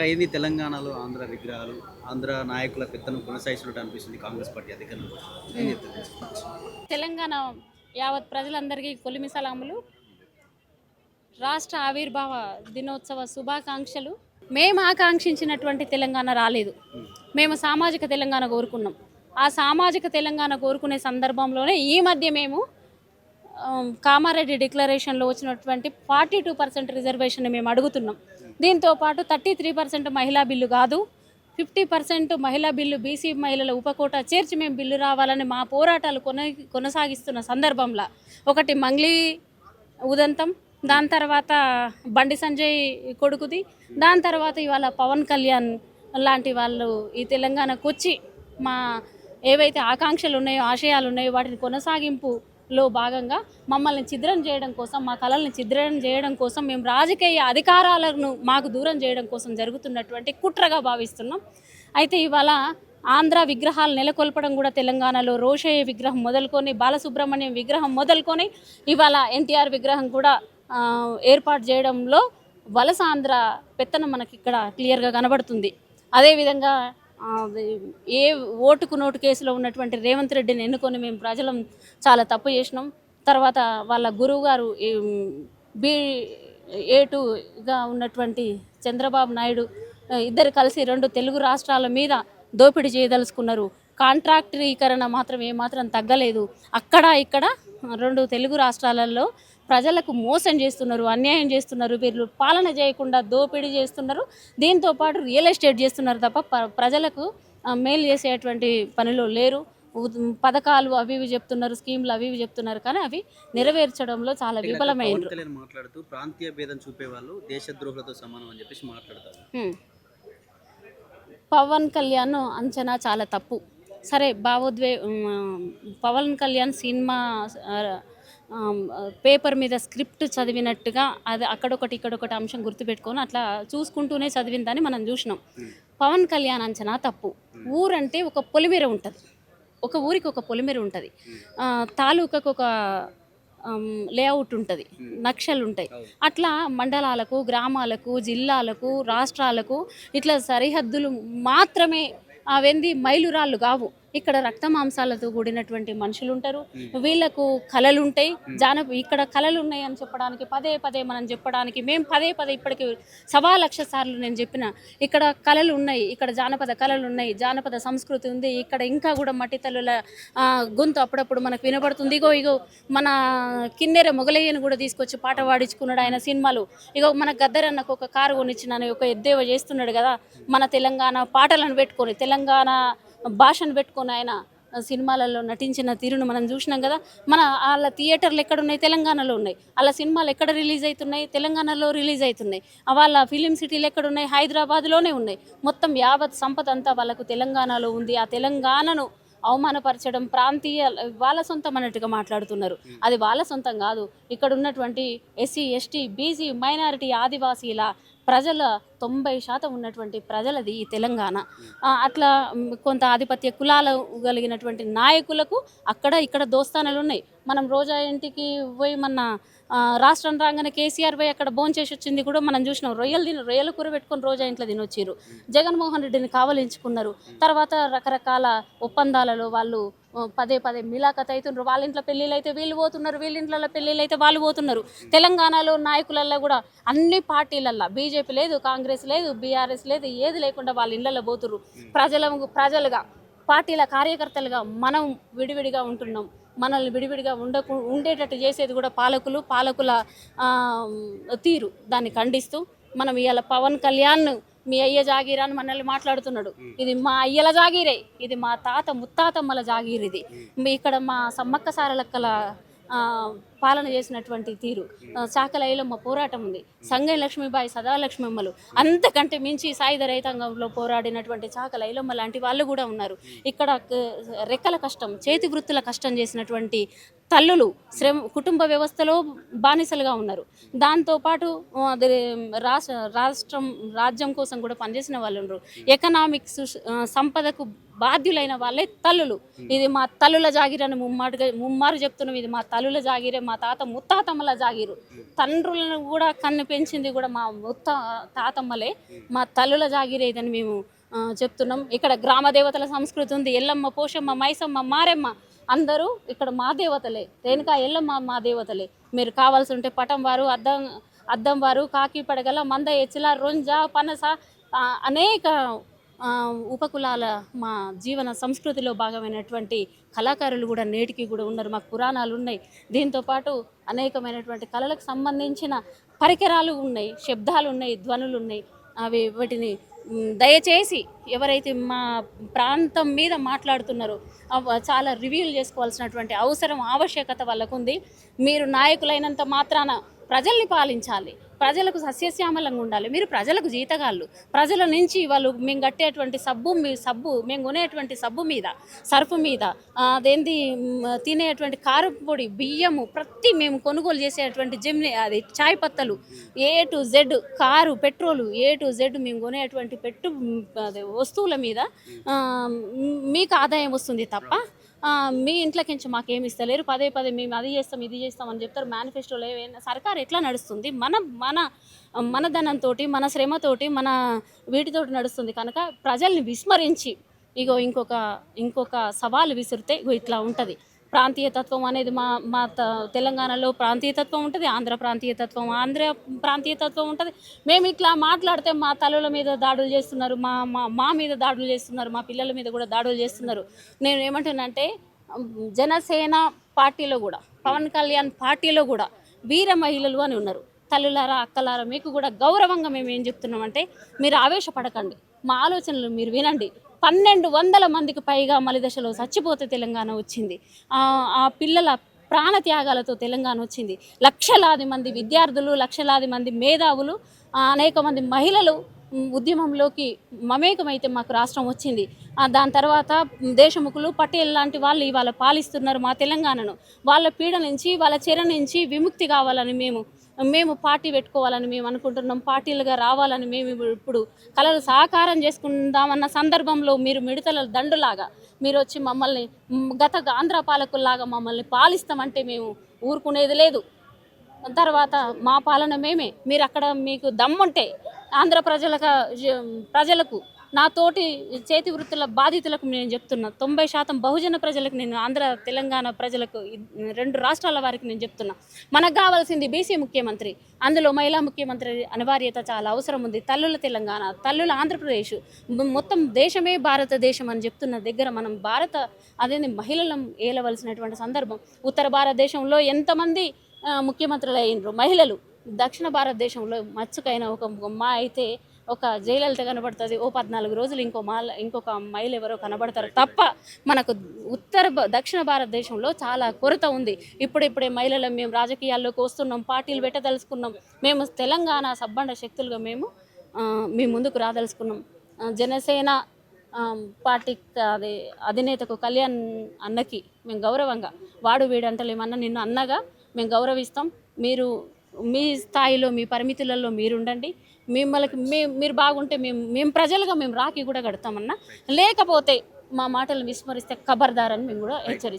అయింది తెలంగాణలో ఆంధ్ర విగ్రహాలు, ఆంధ్ర నాయకుల పెత్తనం కొనసాగిస్తున్నట్టు అనిపిస్తుంది కాంగ్రెస్ పార్టీ అధికారంలోకి వచ్చింది. ఏం చెప్తారు దీని గురించి? తెలంగాణ యావత్ ప్రజలందరికీ కొలిమి సలాములు. రాష్ట్ర ఆవిర్భావ దినోత్సవ శుభాకాంక్షలు. మేము ఆకాంక్షించినటువంటి తెలంగాణ రాలేదు. మేము సామాజిక తెలంగాణ కోరుకున్నాం. ఆ సామాజిక తెలంగాణ కోరుకునే సందర్భంలోనే ఈ మధ్య మేము కామారెడ్డి డిక్లరేషన్లో వచ్చినటువంటి 42% రిజర్వేషన్ మేము అడుగుతున్నాం. దీంతోపాటు 33% మహిళా బిల్లు కాదు, 50% మహిళా బిల్లు, బీసీ మహిళల ఉపకోటా చేర్చి మేము బిల్లు రావాలని మా పోరాటాలు కొనసాగిస్తున్న సందర్భంలో ఒకటి మంగ్లీ ఉదంతం, దాని తర్వాత బండి సంజయ్ కొడుకుది, దాని తర్వాత ఇవాళ పవన్ కళ్యాణ్ లాంటి వాళ్ళు ఈ తెలంగాణకు వచ్చి మా ఏవైతే ఆకాంక్షలు ఉన్నాయో, ఆశయాలు ఉన్నాయో వాటిని కొనసాగింపులో భాగంగా మమ్మల్ని ఛిద్రం చేయడం కోసం, మా కళల్ని ఛిద్రం చేయడం కోసం, మేము రాజకీయ అధికారాలను మాకు దూరం చేయడం కోసం జరుగుతున్నటువంటి కుట్రగా భావిస్తున్నాం. అయితే ఇవాళ ఆంధ్ర విగ్రహాలు నెలకొల్పడం కూడా తెలంగాణలో రోషయ్య విగ్రహం మొదలుకొని, బాలసుబ్రహ్మణ్యం విగ్రహం మొదలుకొని ఇవాళ ఎన్టీఆర్ విగ్రహం కూడా ఏర్పాటు చేయడంలో వలస ఆంధ్ర పెత్తనం మనకి ఇక్కడ క్లియర్గా కనబడుతుంది. అదేవిధంగా ఏ ఓటుకు నోటు కేసులో ఉన్నటువంటి రేవంత్ రెడ్డిని ఎన్నుకొని మేము ప్రజలం చాలా తప్పు చేసినాం. తర్వాత వాళ్ళ గురువు గారు B.A.2గా ఉన్నటువంటి చంద్రబాబు నాయుడు ఇద్దరు కలిసి 2 తెలుగు రాష్ట్రాల మీద దోపిడీ చేయదలుచుకున్నారు. కాంట్రాక్టరీకరణ మాత్రం ఏమాత్రం తగ్గలేదు. అక్కడ ఇక్కడ 2 తెలుగు రాష్ట్రాలలో ప్రజలకు మోసం చేస్తున్నారు, అన్యాయం చేస్తున్నారు. వీళ్ళు పాలన చేయకుండా దోపిడీ చేస్తున్నారు. దీంతోపాటు రియల్ ఎస్టేట్ చేస్తున్నారు తప్ప ప్రజలకు మేలు చేసేటువంటి పనిలో లేరు. పథకాలు అవి ఇవి చెప్తున్నారు, స్కీమ్లు అవి ఇవి చెప్తున్నారు, కానీ అవి నెరవేర్చడంలో చాలా విఫలమైనరు. మాట్లాడుతూ ప్రాంతీయ భేదం చూపే వాళ్ళు దేశద్రోహులతో సమానం అని చెప్పేసి మాట్లాడతారు. పవన్ కళ్యాణ్ అంచనా చాలా తప్పు. సరే, పవన్ కళ్యాణ్ సినిమా పేపర్ మీద స్క్రిప్ట్ చదివినట్టుగా అది అక్కడొకటి ఇక్కడొకటి అంశం గుర్తుపెట్టుకొని అట్లా చూసుకుంటూనే చదివిందని మనం చూసినాం. పవన్ కళ్యాణ్ అంచనా తప్పు. ఊరంటే ఒక పొలిమేర ఉంటుంది, ఒక ఊరికి ఒక పొలిమేర ఉంటుంది, తాలూకాకు ఒక లేఅవుట్ ఉంటుంది, నక్షలు ఉంటాయి. అట్లా మండలాలకు, గ్రామాలకు, జిల్లాలకు, రాష్ట్రాలకు ఇట్లా సరిహద్దులు మాత్రమే అవెంది మైలురాళ్ళు కావు. ఇక్కడ రక్త మాంసాలతో కూడినటువంటి మనుషులు ఉంటారు. వీళ్ళకు కళలు ఉంటాయి. ఇక్కడ కళలు ఉన్నాయి అని చెప్పడానికి పదే మనం చెప్పడానికి మేము పదే ఇప్పటికి 1,00,000 సార్లు నేను చెప్పిన ఇక్కడ కళలు ఉన్నాయి, ఇక్కడ జానపద కళలు ఉన్నాయి, జానపద సంస్కృతి ఉంది. ఇక్కడ ఇంకా కూడా మట్టి తల్లుల గొంతు అప్పుడప్పుడు మనకు వినపడుతుంది. ఇగో మన కిన్నెర మొగలయ్యను కూడా తీసుకొచ్చి పాట పాడించుకున్నాడు ఆయన సినిమాలు. ఇగో మన గద్దరన్నకు ఒక కారు కొనిచ్చినాను, ఒక ఎద్దేవా చేస్తున్నాడు కదా, మన తెలంగాణ పాటలను పెట్టుకొని, తెలంగాణ భాషను పెట్టుకొని ఆయన సినిమాలలో నటించిన తీరును మనం చూసినాం కదా. వాళ్ళ థియేటర్లు ఎక్కడున్నాయి? తెలంగాణలో ఉన్నాయి. వాళ్ళ సినిమాలు ఎక్కడ రిలీజ్ అవుతున్నాయి? తెలంగాణలో రిలీజ్ అవుతున్నాయి. వాళ్ళ ఫిలిం సిటీలు ఎక్కడున్నాయి? హైదరాబాద్లోనే ఉన్నాయి. మొత్తం యావత్ సంపద అంతా వాళ్ళకు తెలంగాణలో ఉంది. ఆ తెలంగాణను అవమానపరచడం, ప్రాంతీయ వాళ్ళ సొంతం అన్నట్టుగా మాట్లాడుతున్నారు. అది వాళ్ళ సొంతం కాదు. ఇక్కడ ఉన్నటువంటి ఎస్సీ, ఎస్టీ, బీసీ, మైనారిటీ, ఆదివాసీల ప్రజల 90% ఉన్నటువంటి ప్రజలది ఈ తెలంగాణ. అట్లా కొంత ఆధిపత్య కులాలు కలిగినటువంటి నాయకులకు అక్కడ ఇక్కడ దోస్తానాలు ఉన్నాయి. మనం రోజా ఇంటికి పోయి మన రాష్ట్రం రాగానే కేసీఆర్ పోయి అక్కడ భోంచేసి వచ్చింది కూడా మనం చూసినాం. రొయ్యల కూర పెట్టుకొని రోజా ఇంట్లో తినొచ్చారు. జగన్మోహన్ రెడ్డిని కావలించుకున్నారు. తర్వాత రకరకాల ఒప్పందాలలో వాళ్ళు పదే మిలాఖత్ అవుతున్నారు. వాళ్ళ ఇంట్లో పెళ్ళిళ్ళు అయితే వీళ్ళు పోతున్నారు, వీళ్ళ ఇంట్లో పెళ్ళిళ్ళు అయితే వాళ్ళు పోతున్నారు. తెలంగాణలో నాయకులల్లో కూడా అన్ని పార్టీలల్లో బీజేపీ లేదు, కాంగ్రెస్ లేదు, బీఆర్ఎస్ లేదు, ఏది లేకుండా వాళ్ళ ఇళ్లలో పోతున్నారు. ప్రజలుగా పార్టీల కార్యకర్తలుగా మనం విడివిడిగా ఉంటున్నాం. మనల్ని విడివిడిగా ఉండేటట్టు చేసేది కూడా పాలకుల తీరు. దాన్ని ఖండిస్తూ మనం ఇవాళ పవన్ కళ్యాణ్ మీ అయ్య జాగీరా అని మనల్ని మాట్లాడుతున్నాడు. ఇది మా అయ్యల జాగీరే, ఇది మా తాత ముత్తాతమ్మల జాగీర్, ఇది ఇక్కడ మా సమ్మక్క సారలక్కల పాలన చేసినటువంటి తీరు. చాకల ఐలమ్మ పోరాటం ఉంది, సంగయ్య లక్ష్మీబాయి, సదాలక్ష్మమ్మలు, అంతకంటే మించి సాయుధ రైతాంగంలో పోరాడినటువంటి చాకల ఐలమ్మ లాంటి వాళ్ళు కూడా ఉన్నారు. ఇక్కడ రెక్కల కష్టం, చేతి వృత్తుల కష్టం చేసినటువంటి తల్లులు కుటుంబ వ్యవస్థలో బానిసలుగా ఉన్నారు. దాంతోపాటు రాజ్యం కోసం కూడా పనిచేసిన వాళ్ళు ఉన్నారు. ఎకనామిక్స్ సంపదకు బాధ్యులైన వాళ్ళే తల్లులు. ఇది మా తల్లుల జాగిరని ముమ్మారు చెప్తున్నాం. ఇది మా తల్లుల జాగిరే, మా తాత ముత్తాతమ్మల జాగీరు. తండ్రులను కూడా కన్ను పెంచింది కూడా మా తాతమ్మలే, మా తల్లుల జాగీరే ఇదని మేము చెప్తున్నాం. ఇక్కడ గ్రామ దేవతల సంస్కృతి ఉంది. ఎల్లమ్మ, పోషమ్మ, మైసమ్మ, మారెమ్మ అందరూ ఇక్కడ మా దేవతలే. రేణుకా ఎల్లమ్మ మా దేవతలే. మీరు కావాల్సి ఉంటే పటం వారు, అద్దం వారు, కాకి పడగల, మంద ఎచ్చిల, రొంజ, పనస అనేక ఉపకులాల మా జీవన సంస్కృతిలో భాగమైనటువంటి కళాకారులు కూడా నేటికి కూడా ఉన్నారు. మాకు పురాణాలు ఉన్నాయి. దీంతోపాటు అనేకమైనటువంటి కళలకు సంబంధించిన పరికరాలు ఉన్నాయి, శబ్దాలు ఉన్నాయి, ధ్వనులు ఉన్నాయి. వాటిని దయచేసి ఎవరైతే మా ప్రాంతం మీద మాట్లాడుతున్నారో చాలా రివ్యూలు చేసుకోవాల్సినటువంటి ఆవశ్యకత వాళ్ళకు ఉంది. మీరు నాయకులైనంత మాత్రాన ప్రజల్ని పాలించాలి, ప్రజలకు సస్యశ్యామలంగా ఉండాలి. మీరు ప్రజలకు జీతగాళ్ళు. ప్రజల నుంచి వాళ్ళు మేము కట్టేటువంటి సబ్బు మేము కొనేటువంటి సబ్బు మీద, సర్ఫు మీద, అదేంటి తినేటువంటి కారం పొడి, బియ్యము, ప్రతి మేము కొనుగోలు చేసేటువంటి అది చాయ్ పత్తలు, A to Z, car, petrol, A to Z మేము కొనేటువంటి వస్తువుల మీద మీకు ఆదాయం వస్తుంది తప్ప మీ ఇంట్లోకించి మాకేమి ఇస్తలేరు. పదే మేము అది చేస్తాం ఇది చేస్తాం అని చెప్తారు. మేనిఫెస్టోలో ఏమైనా సర్కారు ఎట్లా నడుస్తుంది? మన ధనంతో, మన శ్రమతోటి, మన వీటితోటి నడుస్తుంది కనుక ప్రజల్ని విస్మరించి ఇంకొక సవాలు విసిరితే ఇట్లా ఉంటుంది. ప్రాంతీయతత్వం అనేది మా తెలంగాణలో ప్రాంతీయతత్వం ఉంటుంది, ఆంధ్ర ప్రాంతీయతత్వం ఉంటుంది. మేము ఇట్లా మాట్లాడితే మా తల్లుల మీద దాడులు చేస్తున్నారు, మా మీద దాడులు చేస్తున్నారు, మా పిల్లల మీద కూడా దాడులు చేస్తున్నారు. నేను ఏమంటున్నానంటే జనసేన పార్టీలో కూడా, పవన్ కళ్యాణ్ పార్టీలో కూడా వీర మహిళలు అని ఉన్నారు. తల్లులారా, అక్కలారా, మీకు కూడా గౌరవంగా మేము ఏం చెప్తున్నామంటే మీరు ఆవేశపడకండి, మా ఆలోచనలు మీరు వినండి. 1200 మందికి పైగా మలిదశలో చచ్చిపోతే తెలంగాణ వచ్చింది. ఆ పిల్లల ప్రాణత్యాగాలతో తెలంగాణ వచ్చింది. లక్షలాది మంది విద్యార్థులు, లక్షలాది మంది మేధావులు, అనేక మంది మహిళలు ఉద్యమంలోకి మమేకమైతే మాకు రాష్ట్రం వచ్చింది. దాని తర్వాత దేశముఖులు, పటేల్ లాంటి వాళ్ళు ఇవాళ పాలిస్తున్నారు మా తెలంగాణను. వాళ్ళ పీడ నుంచి, వాళ్ళ చెర నుంచి విముక్తి కావాలని మేము పార్టీ పెట్టుకోవాలని మేము అనుకుంటున్నాం. పార్టీలుగా రావాలని మేము ఇప్పుడు కళలు సాకారం చేసుకుందామన్న సందర్భంలో మీరు మిడతల దండులాగా మీరు వచ్చి మమ్మల్ని ఆంధ్ర పాలకుల్లాగా మమ్మల్ని పాలిస్తామంటే మేము ఊరుకునేది లేదు. తర్వాత మా పాలన మేమే. మీరు అక్కడ మీకు దమ్ముంటే ఆంధ్ర ప్రజలకు, నా తోటి చేతి వృత్తుల బాధితులకు నేను చెప్తున్నా, 90% బహుజన ప్రజలకు, నేను ఆంధ్ర తెలంగాణ ప్రజలకు, 2 రాష్ట్రాల వారికి నేను చెప్తున్నా, మనకు కావాల్సింది బీసీ ముఖ్యమంత్రి. అందులో మహిళా ముఖ్యమంత్రి అనివార్యత చాలా అవసరం ఉంది. తల్లుల తెలంగాణ, తల్లుల ఆంధ్రప్రదేశ్, మొత్తం దేశమే భారతదేశం అని చెప్తున్న దగ్గర మనం మహిళలను ఏలవలసినటువంటి సందర్భం. ఉత్తర భారతదేశంలో ఎంతమంది ముఖ్యమంత్రులు అయినరు మహిళలు, దక్షిణ భారతదేశంలో మచ్చుకైన ఒక మా అయితే ఒక జయలలిత కనబడుతుంది. 14 రోజులు ఇంకొక మహిళ ఎవరో కనబడతారు తప్ప మనకు దక్షిణ భారతదేశంలో చాలా కొరత ఉంది. ఇప్పుడే మహిళలు మేము రాజకీయాల్లోకి వస్తున్నాం, పార్టీలు పెట్టదలుచుకున్నాం. మేము తెలంగాణ సబ్బండ శక్తులుగా మేము ముందుకు రాదలుచుకున్నాం. జనసేన పార్టీ అధినేతకు కళ్యాణ్ అన్నకి మేము గౌరవంగా, వాడు వీడంటలేమన్నా నిన్ను అన్నగా మేము గౌరవిస్తాం. మీరు మీ స్థాయిలో, మీ పరిమితులలో మీరుండండి. మీరు బాగుంటే మేము ప్రజలుగా మేము రాఖీ కూడా కడతామన్నా, లేకపోతే మా మాటలు విస్మరిస్తే ఖబర్దారని మేము కూడా హెచ్చరిస్తాం.